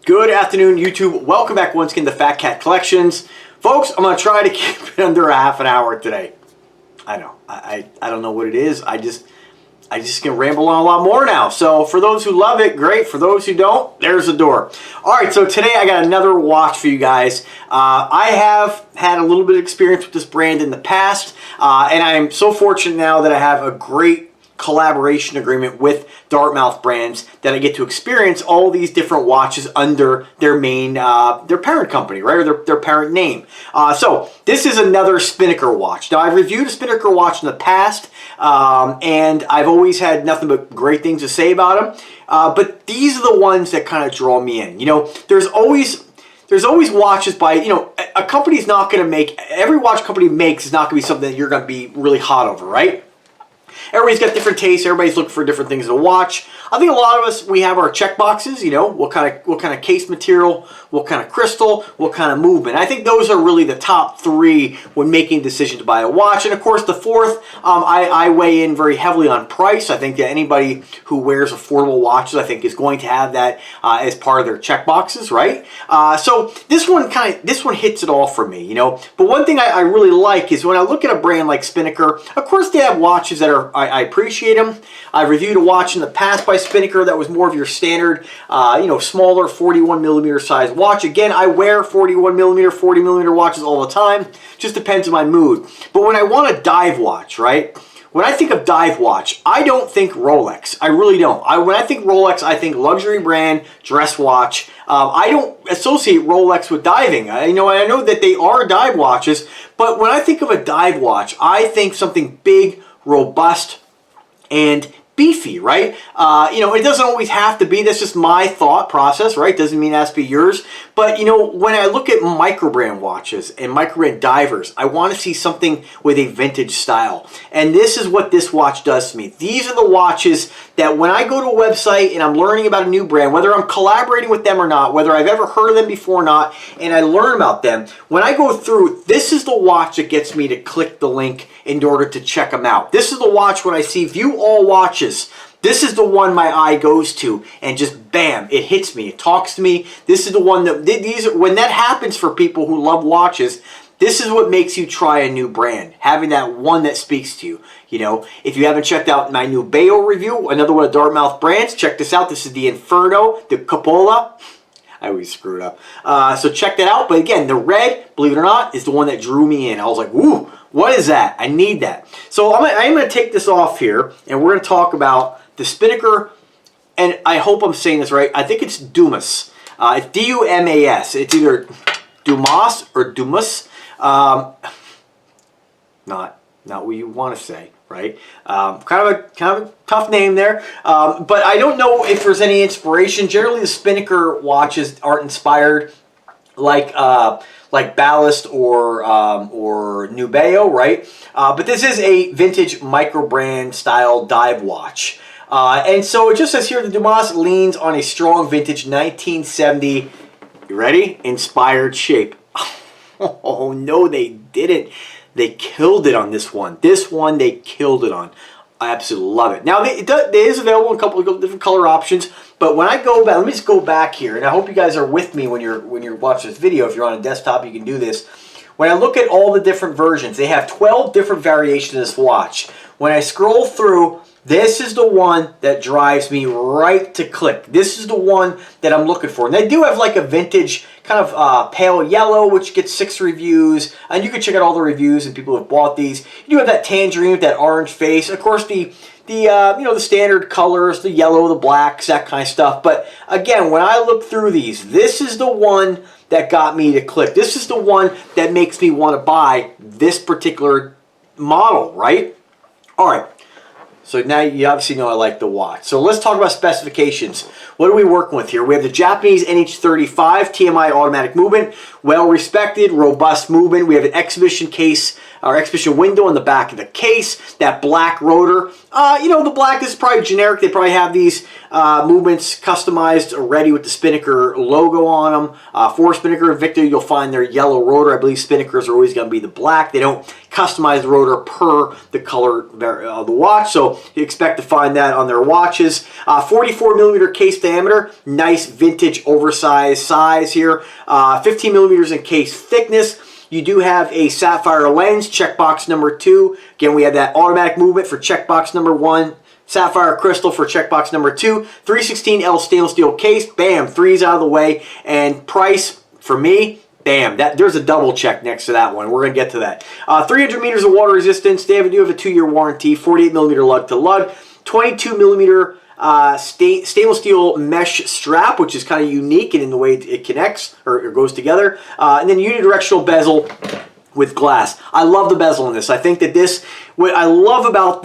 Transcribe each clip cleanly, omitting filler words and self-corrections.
Good afternoon, YouTube. Welcome back once again to Fat Cat Collections. Folks, I'm going to try to keep it under a half an hour today. I know. I don't know what it is. I just can ramble on a lot more now. So for those who love it, great. For those who don't, there's the door. All right, so today I got another watch for you guys. I have had a little bit of experience with this brand in the past, and I'm so fortunate now that I have a great collaboration agreement with Dartmouth Brands that I get to experience all these different watches under their main, their parent company, right, or their parent name. So this is another Spinnaker watch. Now I've reviewed a Spinnaker watch in the past, and I've always had nothing but great things to say about them. But these are the ones that kind of draw me in. You know, there's always watches by, you know, a company's not going to make, every watch company makes is not going to be something that you're going to be really hot over, right? Everybody's got different tastes. Everybody's looking for different things to watch. I think a lot of us, we have our check boxes, you know, what kind of case material, what kind of crystal, what kind of movement. I think those are really the top three when making a decision to buy a watch. And of course, the fourth, I weigh in very heavily on price. I think that anybody who wears affordable watches, I think, is going to have that as part of their check boxes, right? So this one hits it all for me, you know. But one thing I really like is when I look at a brand like Spinnaker, of course they have watches that are, I appreciate them. I've reviewed a watch in the past by Spinnaker that was more of your standard, you know, smaller 41 millimeter size watch. Again, I wear 41 millimeter, 40 millimeter watches all the time. Just depends on my mood. But when I want a dive watch, right? When I think of dive watch, I don't think Rolex. I really don't. When I think Rolex, I think luxury brand, dress watch. I don't associate Rolex with diving. I know that they are dive watches, but when I think of a dive watch, I think something big, robust, and beefy, right? You know, it doesn't always have to be. That's just my thought process, right? Doesn't mean it has to be yours. But, you know, when I look at microbrand watches and microbrand divers, I want to see something with a vintage style. And this is what this watch does to me. These are the watches that when I go to a website and I'm learning about a new brand, whether I'm collaborating with them or not, whether I've ever heard of them before or not, and I learn about them, when I go through, this is the watch that gets me to click the link in order to check them out. This is the watch when I see view all watches. This is the one my eye goes to, and just bam, it hits me. It talks to me. This is the one that when that happens for people who love watches, this is what makes you try a new brand. Having that one that speaks to you. You know, if you haven't checked out my new Bezel review, another one of Dartmouth Brands, check this out. This is the Inferno, the Cupola. I always screw it up. So check that out. But again, the red, believe it or not, is the one that drew me in. I was like, ooh, what is that? I need that. So I'm going to take this off here, and we're going to talk about the Spinnaker, and I hope I'm saying this right. I think it's Dumas. It's D-U-M-A-S. It's either Dumas or Dumas. Not what you want to say, right? Kind of a tough name there. But I don't know if there's any inspiration. Generally, the Spinnaker watches aren't inspired like Ballast or New Bezel, right? But this is a vintage microbrand style dive watch. And so it just says here, the Dumas leans on a strong vintage 1970, you ready? Inspired shape. Oh, no, they didn't. They killed it on this one. This one, they killed it on. I absolutely love it. Now, it is available in a couple of different color options, but when I go back, let me just go back here, and I hope you guys are with me when you're watching this video. If you're on a desktop, you can do this. When I look at all the different versions, they have 12 different variations of this watch. When I scroll through, this is the one that drives me right to click. This is the one that I'm looking for. And they do have like a vintage kind of pale yellow, which gets 6 reviews. And you can check out all the reviews and people who have bought these. You do have that tangerine with that orange face. Of course, the you know, the standard colors, the yellow, the blacks, that kind of stuff. But again, when I look through these, this is the one that got me to click. This is the one that makes me want to buy this particular model, right? All right. So now you obviously know I like the watch. So let's talk about specifications. What are we working with here? We have the Japanese NH35 TMI automatic movement, well respected, robust movement. We have an exhibition case or exhibition window on the back of the case. That black rotor. The black is probably generic. They probably have these movements customized already with the Spinnaker logo on them. For Spinnaker and Invicta, you'll find their yellow rotor. I believe Spinnakers are always going to be the black. They don't customize the rotor per the color of the watch, so you expect to find that on their watches. 44 millimeter case diameter, nice vintage oversized size here. 15 millimeters in case thickness. You do have a sapphire lens, checkbox number 2. Again, we have that automatic movement for checkbox number 1. Sapphire crystal for checkbox number 2. 316L stainless steel case. Bam, 3's out of the way. And price, for me, bam, there's a double check next to that one. We're going to get to that. 300 meters of water resistance. They do have a 2-year warranty. 48 millimeter lug to lug. 22 millimeter stainless steel mesh strap, which is kind of unique in the way it connects or goes together. And then unidirectional bezel with glass. I love the bezel in this. I think that what I love about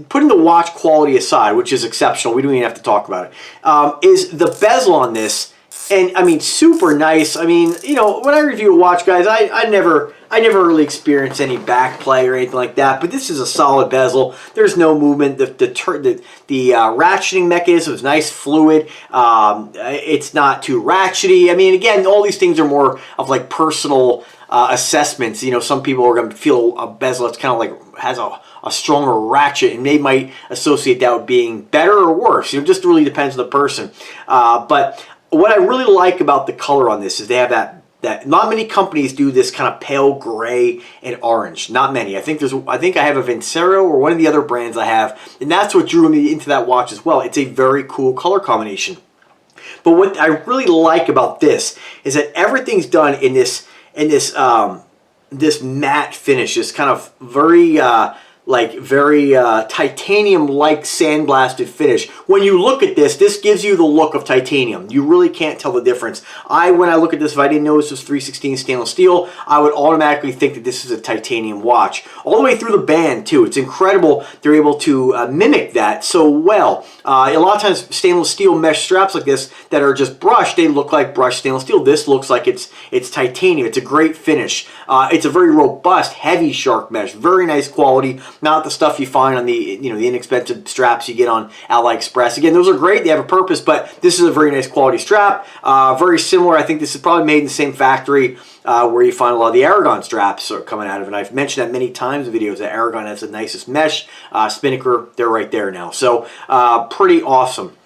putting the watch quality aside, which is exceptional, we don't even have to talk about it, is the bezel on this. And I mean, super nice. I mean, when I review a watch, guys, I never really experienced any back play or anything like that. But this is a solid bezel. There's no movement. The ratcheting mechanism is nice, fluid. It's not too ratchety. I mean, again, all these things are more of like personal assessments. Some people are going to feel a bezel that's kind of like has a stronger ratchet, and they might associate that with being better or worse. It just really depends on the person. But what I really like about the color on this is they have that not many companies do this kind of pale gray and orange. Not many. I think I have a Vincero or one of the other brands I have, and that's what drew me into that watch as well. It's a very cool color combination. But what I really like about this is that everything's done in this matte finish. This kind of very titanium-like sandblasted finish. When you look at this gives you the look of titanium. You really can't tell the difference. When I look at this, if I didn't know this was 316 stainless steel, I would automatically think that this is a titanium watch. All the way through the band, too. It's incredible they're able to mimic that so well. A lot of times, stainless steel mesh straps like this that are just brushed, they look like brushed stainless steel. This looks like it's titanium. It's a great finish. It's a very robust, heavy shark mesh. Very nice quality. Not the stuff you find on the the inexpensive straps you get on AliExpress. Again, those are great. They have a purpose, but this is a very nice quality strap. Very similar. I think this is probably made in the same factory where you find a lot of the Aragon straps are coming out of. And I've mentioned that many times in videos that Aragon has the nicest mesh. Spinnaker, they're right there now. So pretty awesome.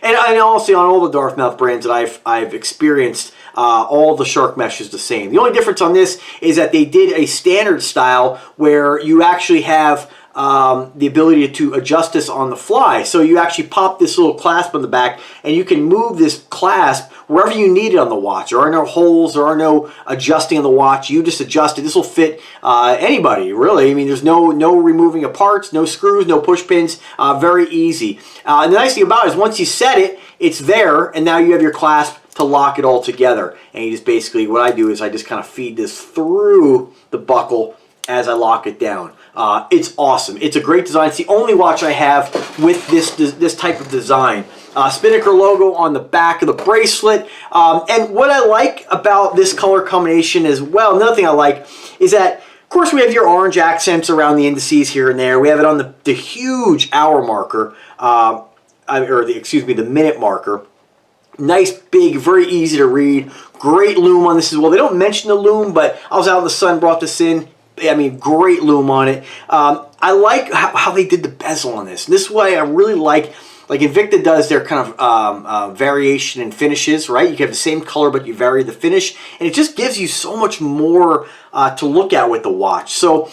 And honestly, on all the Dartmouth brands that I've experienced, all the shark mesh is the same. The only difference on this is that they did a standard style where you actually have the ability to adjust this on the fly. So you actually pop this little clasp on the back, and you can move this clasp wherever you need it on the watch. There are no holes, there are no adjusting on the watch. You just adjust it. This will fit anybody, really. I mean, there's no removing of parts, no screws, no push pins. Very easy. And the nice thing about it is once you set it, it's there, and now you have your clasp to lock it all together. And you just basically, what I do is I just kind of feed this through the buckle as I lock it down. It's awesome. It's a great design. It's the only watch I have with this type of design. Spinnaker logo on the back of the bracelet. And what I like about this color combination as well, another thing I like is that, of course, we have your orange accents around the indices here and there. We have it on the huge hour marker, the minute marker. Nice, big, very easy to read. Great lume on this as well. They don't mention the lume, but I was out in the sun, brought this in. I mean, great lume on it. I like how they did the bezel on this. This way I really like Invicta does their kind of variation in finishes, right? You can have the same color, but you vary the finish. And it just gives you so much more to look at with the watch. So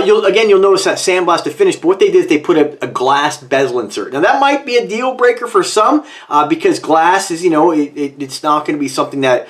you'll notice that sandblasted finish, but what they did is they put a glass bezel insert. Now that might be a deal breaker for some because glass is, it's not going to be something that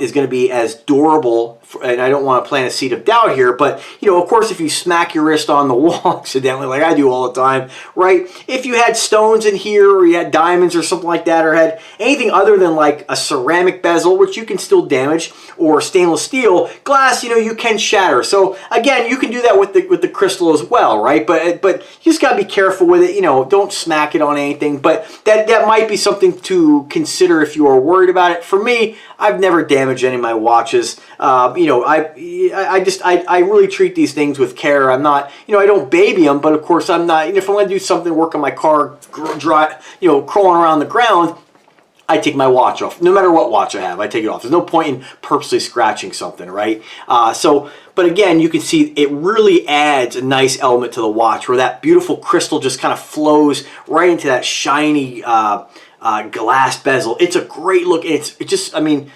is going to be as durable. And I don't want to plant a seed of doubt here, but of course, if you smack your wrist on the wall accidentally, like I do all the time, right? If you had stones in here, or you had diamonds or something like that, or had anything other than like a ceramic bezel, which you can still damage, or stainless steel glass, you you can shatter. So again, you can do that with the crystal as well, right? But you just gotta be careful with it. You know, don't smack it on anything. But that might be something to consider if you are worried about it. For me, I've never damaged any of my watches. You know, I really treat these things with care. I'm not, you know, I don't baby them, but of course I'm not. If I'm gonna do something, work on my car, dry, you know, crawling around the ground, I take my watch off. No matter what watch I have, I take it off. There's no point in purposely scratching something, right? But again, you can see it really adds a nice element to the watch where that beautiful crystal just kind of flows right into that shiny glass bezel. It's a great look. It just, I mean,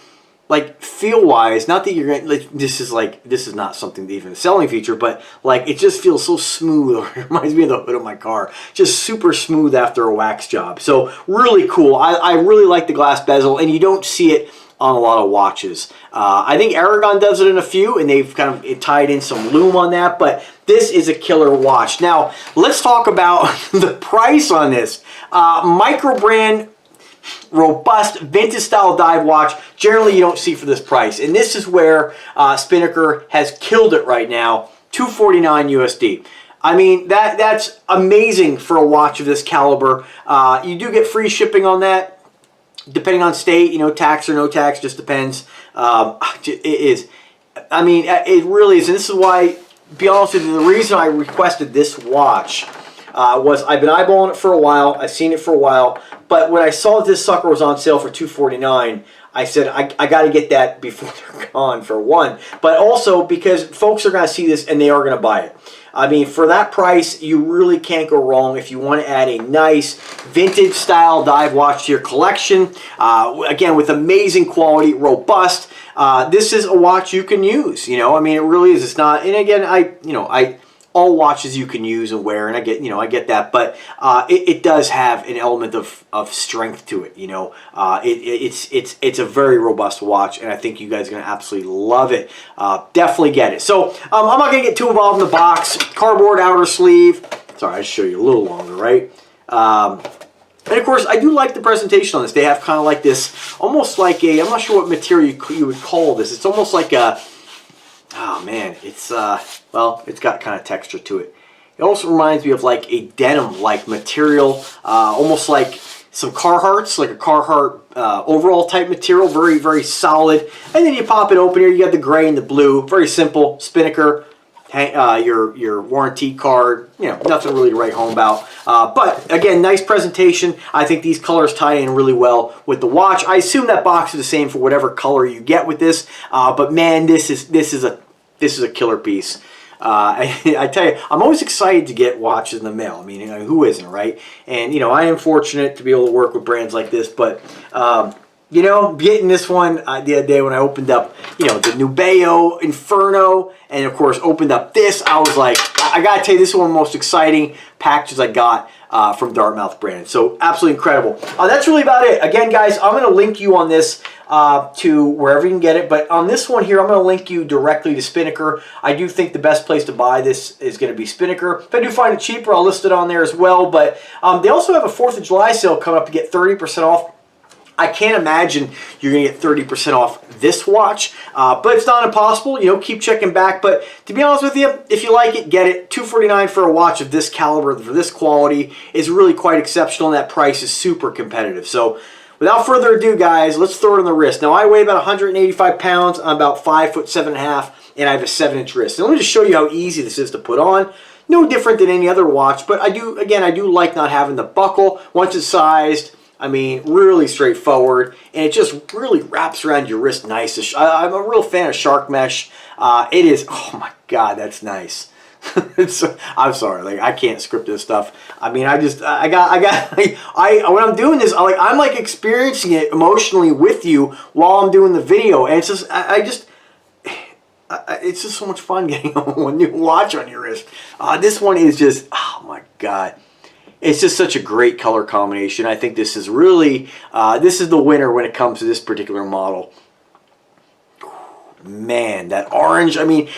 like feel-wise, not that you're going like this is not something even a selling feature, but like it just feels so smooth. It reminds me of the hood of my car. Just super smooth after a wax job. So really cool. I really like the glass bezel, and you don't see it on a lot of watches. I think Aragon does it in a few, and they've kind of tied in some lume on that, but this is a killer watch. Now, let's talk about the price on this. Micro brand, robust vintage style dive watch, generally you don't see for this price, and this is where Spinnaker has killed it right now. $249 USD. I mean, that's amazing for a watch of this caliber. You do get free shipping on that, depending on state, you know, tax or no tax, just depends. It is, I mean, it really is, and this is why, to be honest with you, the reason I requested this watch was I've been eyeballing it for a while. I've seen it for a while. But when I saw this sucker was on sale for $249, I said, I got to get that before they're gone, for one. But also because folks are going to see this and they are going to buy it. I mean, for that price, you really can't go wrong if you want to add a nice vintage style dive watch to your collection. Again, with amazing quality, robust. This is a watch you can use. You know, I mean, it really is. It's not. And again, all watches you can use and wear, and I get that, but it does have an element of strength to it. You know, it's a very robust watch, and I think you guys are gonna absolutely love it. Definitely get it. So I'm not gonna get too involved in the box. Cardboard outer sleeve. Sorry, I'll show you a little longer, right? And of course, I do like the presentation on this. They have kind of like this, almost like a, I'm not sure what material you would call this. It's almost like a, oh man, it's well, it's got kind of texture to it. It also reminds me of like a denim-like material, almost like some Carhartts, like a Carhartt overall type material, very, very solid. And then you pop it open here, you got the gray and the blue, very simple. Spinnaker, your warranty card, you know, nothing really to write home about. But again, nice presentation. I think these colors tie in really well with the watch. I assume that box is the same for whatever color you get with this. But man, this is a killer piece. I tell you, I'm always excited to get watches in the mail. I mean, you know, who isn't, right? And you know, I am fortunate to be able to work with brands like this. But you know, getting this one the other day when I opened up, you know, the Nubeo Inferno, and of course opened up this, I was like, I gotta tell you, this is one of the most exciting packages I got from Dartmouth brand. So absolutely incredible. That's really about it. Again, guys, I'm gonna link you on this to wherever you can get it, but on this one here, I'm gonna link you directly to Spinnaker. I do think the best place to buy this is gonna be Spinnaker. If I do find it cheaper, I'll list it on there as well. But they also have a 4th of July sale coming up to get 30% off. I can't imagine you're going to get 30% off this watch, but it's not impossible. You know, keep checking back. But to be honest with you, if you like it, get it. $249 for a watch of this caliber, for this quality, is really quite exceptional, and that price is super competitive. So without further ado, guys, let's throw it on the wrist. Now, I weigh about 185 pounds. I'm about 5'7.5", and I have a 7-inch wrist. And let me just show you how easy this is to put on. No different than any other watch, but I do like not having the buckle. Once it's sized, I mean, really straightforward, and it just really wraps around your wrist nice. I'm a real fan of shark mesh. It is, oh my God, that's nice. I'm sorry, like I can't script this stuff. I mean, when I'm doing this, I'm like experiencing it emotionally with you while I'm doing the video, and it's just, it's just so much fun getting a new watch on your wrist. This one is just, oh my God. It's just such a great color combination. I think this is really, this is the winner when it comes to this particular model. Man, that orange, I mean,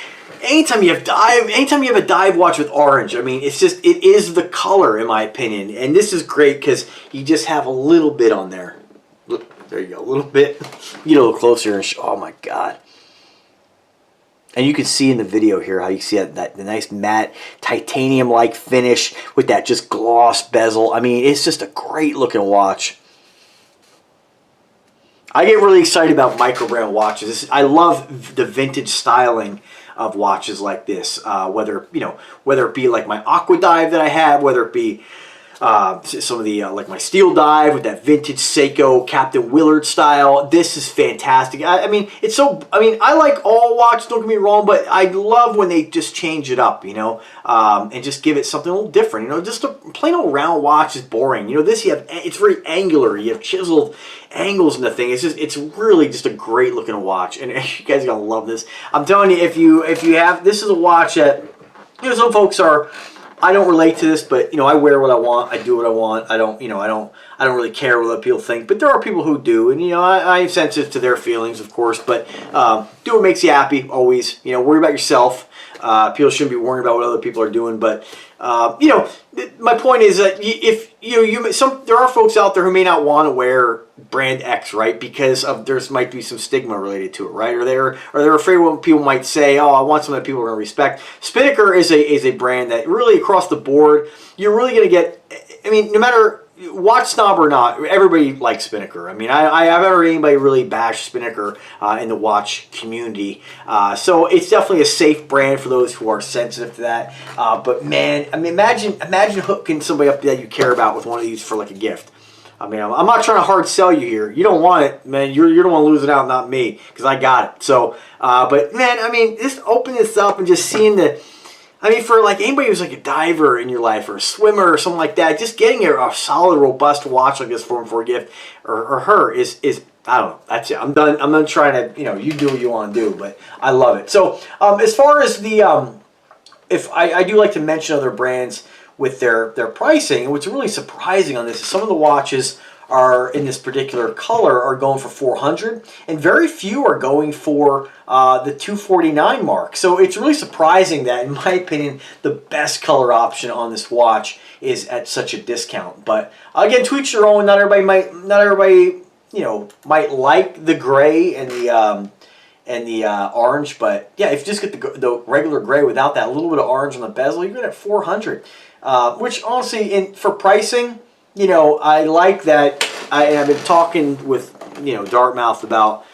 anytime you have a dive watch with orange, I mean, it's just, it is the color in my opinion. And this is great because you just have a little bit on there. Look, there you go, a little bit. Get a little closer and oh my God. And you can see in the video here how you see the nice matte titanium-like finish with that just gloss bezel. I mean, it's just a great looking watch. I get really excited about micro brand watches. I love the vintage styling of watches like this. Whether it be like my Aqua Dive that I have, whether it be some of the like my Steel Dive with that vintage Seiko Captain Willard style. This is fantastic. I mean, it's so. I mean, I like all watches. Don't get me wrong, but I love when they just change it up, and just give it something a little different. Just a plain old round watch is boring. This it's very angular. You have chiseled angles in the thing. It's really just a great looking watch, and you guys are gonna love this. I'm telling you, if you have, this is a watch that some folks are. I don't relate to this, but I wear what I want. I do what I want. I don't really care what other people think. But there are people who do, and I'm sensitive to their feelings, of course. But do what makes you happy. Always, worry about yourself. People shouldn't be worrying about what other people are doing. But my point is that if there are folks out there who may not want to wear brand X, right? Because there's might be some stigma related to it, right? Or they're afraid what people might say. Oh, I want something that people are going to respect. Spinnaker is a brand that really across the board, you're really going to get. I mean, no matter watch snob or not, everybody likes Spinnaker. I mean, I haven't heard anybody really bash Spinnaker in the watch community. So it's definitely a safe brand for those who are sensitive to that. But man, I mean, imagine hooking somebody up that you care about with one of these for like a gift. I mean, I'm not trying to hard sell you here. You don't want it, man. You're the one losing out, not me, because I got it. So, but man, I mean, just open this up and just seeing for like anybody who's like a diver in your life or a swimmer or something like that, just getting a solid, robust watch like this for a gift or her is I don't know. That's it. I'm done. I'm not trying to you do what you want to do, but I love it. So as far as the if I do like to mention other brands with their pricing, and what's really surprising on this is some of the watches are in this particular color are going for $400, and very few are going for the $249 mark. So it's really surprising that, in my opinion, the best color option on this watch is at such a discount. But again, to each your own. Not everybody might like the gray and the orange, but yeah, if you just get the regular gray without that little bit of orange on the bezel, you're at $400. Which honestly, for pricing, I like that. I've been talking with Dartmouth about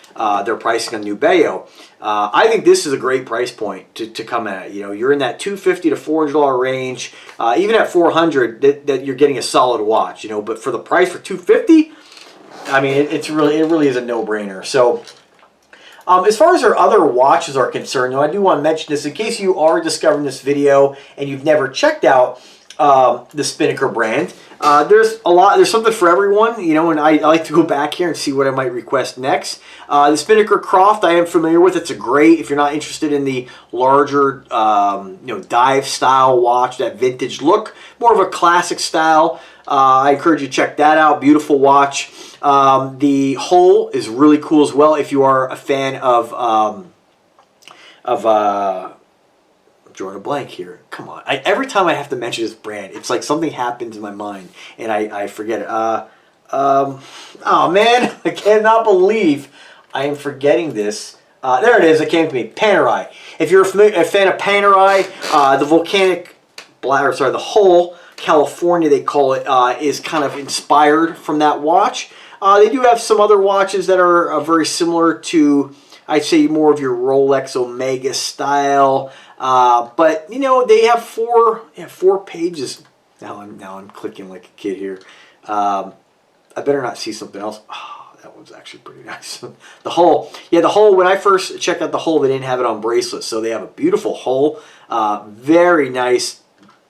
their pricing on Nubeo. I think this is a great price point to come at. You're in that $250 to $400 range. Even at $400, that you're getting a solid watch. But for the price for $250, I mean, it really is a no-brainer. So. As far as our other watches are concerned, I do want to mention this in case you are discovering this video and you've never checked out the Spinnaker brand. There's something for everyone, and I like to go back here and see what I might request next. The Spinnaker Croft I am familiar with. It's a great, if you're not interested in the larger, dive style watch, that vintage look, more of a classic style. I encourage you to check that out. Beautiful watch. The hole is really cool as well if you are a fan of drawing a blank here. Come on. Every time I have to mention this brand, it's like something happens in my mind and I forget it. Oh man, I cannot believe I am forgetting this. There it is. It came to me. Panerai. If you're a fan of Panerai, the volcanic the hole, California they call it, is kind of inspired from that watch. They do have some other watches that are very similar to, I'd say, more of your Rolex Omega style. But they have four pages. Now I'm clicking like a kid here. I better not see something else. Oh, that one's actually pretty nice. The hole. Yeah, the hole, when I first checked out the hole, they didn't have it on bracelets. So they have a beautiful hole. Very nice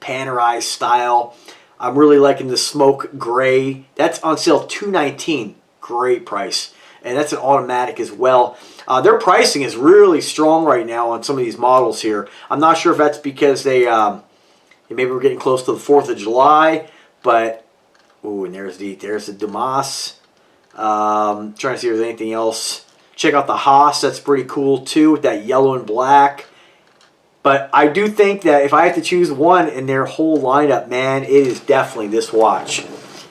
Panerai style. I'm really liking the smoke gray. That's on sale $219. Great price. And that's an automatic as well. Their pricing is really strong right now on some of these models here. I'm not sure if that's because they maybe we're getting close to the 4th of July, but ooh, and there's the Dumas. Trying to see if there's anything else. Check out the Haas. That's pretty cool too with that yellow and black. But I do think that if I have to choose one in their whole lineup, man, it is definitely this watch.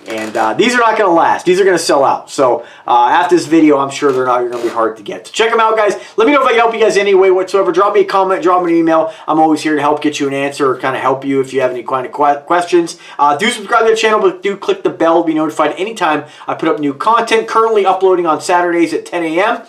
And these are not going to last. These are going to sell out. So after this video, I'm sure they're not going to be hard to get. So check them out, guys. Let me know if I can help you guys any way whatsoever. Drop me a comment, drop me an email. I'm always here to help get you an answer or kind of help you if you have any kind of questions. Do subscribe to the channel, but do click the bell to be notified anytime I put up new content. Currently uploading on Saturdays at 10 a.m.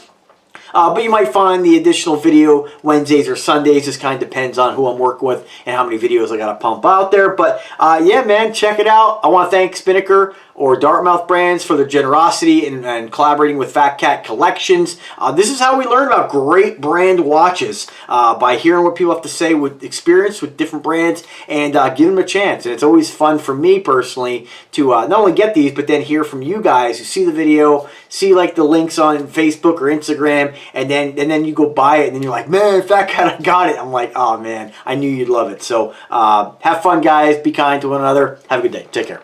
But you might find the additional video Wednesdays or Sundays. This kind of depends on who I'm working with and how many videos I got to pump out there. But yeah, man, check it out. I want to thank Spinnaker or Dartmouth Brands for their generosity and collaborating with Fat Cat Collections. This is how we learn about great brand watches, by hearing what people have to say with experience with different brands and give them a chance. And it's always fun for me personally to not only get these, but then hear from you guys who see the video, see like the links on Facebook or Instagram, and then you go buy it and then you're like, man, Fat Cat, I got it. I'm like, oh man, I knew you'd love it. So have fun, guys. Be kind to one another. Have a good day. Take care.